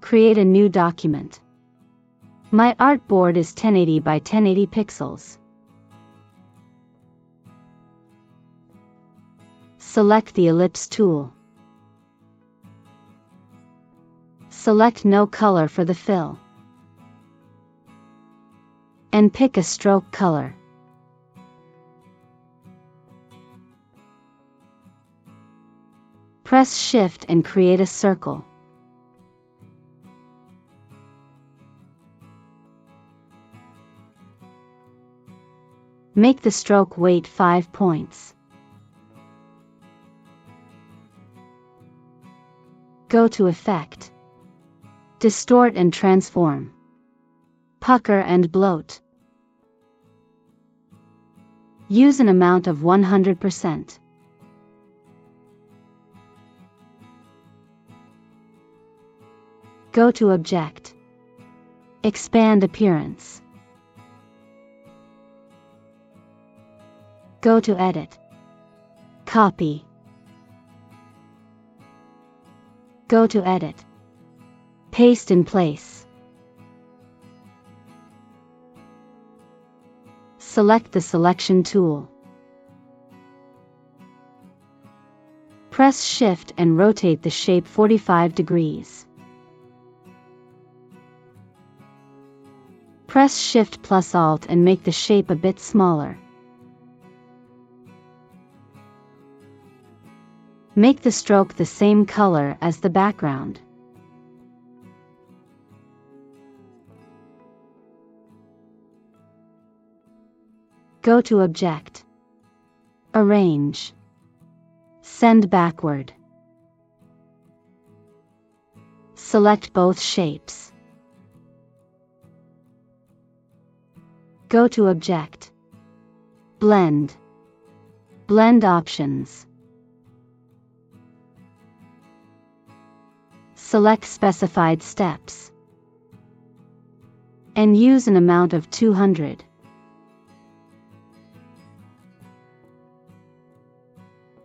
Create a new document. My artboard is 1080 by 1080 pixels. Select the ellipse tool. Select no color for the fill. And pick a stroke color. Press Shift and create a circle. Make the stroke weight 5 points. Go to Effect. Distort and Transform. Pucker and Bloat. Use an amount of 100%. Go to Object. Expand Appearance. Go to Edit. Copy. Go to Edit. Paste in place. Select the Selection tool. Press Shift and rotate the shape 45 degrees. Press Shift plus Alt and make the shape a bit smaller. Make the stroke the same color as the background. Go to Object. Arrange. Send backward. Select both shapes. Go to Object. Blend. Blend Options. Select Specified Steps. And use an amount of 200.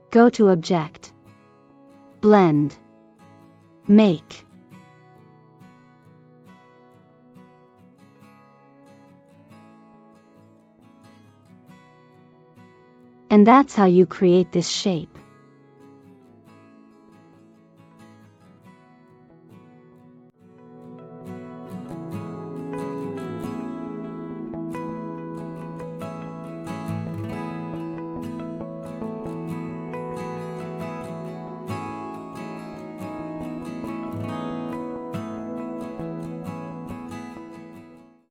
Go to Object. Blend. Make. And that's how you create this shape.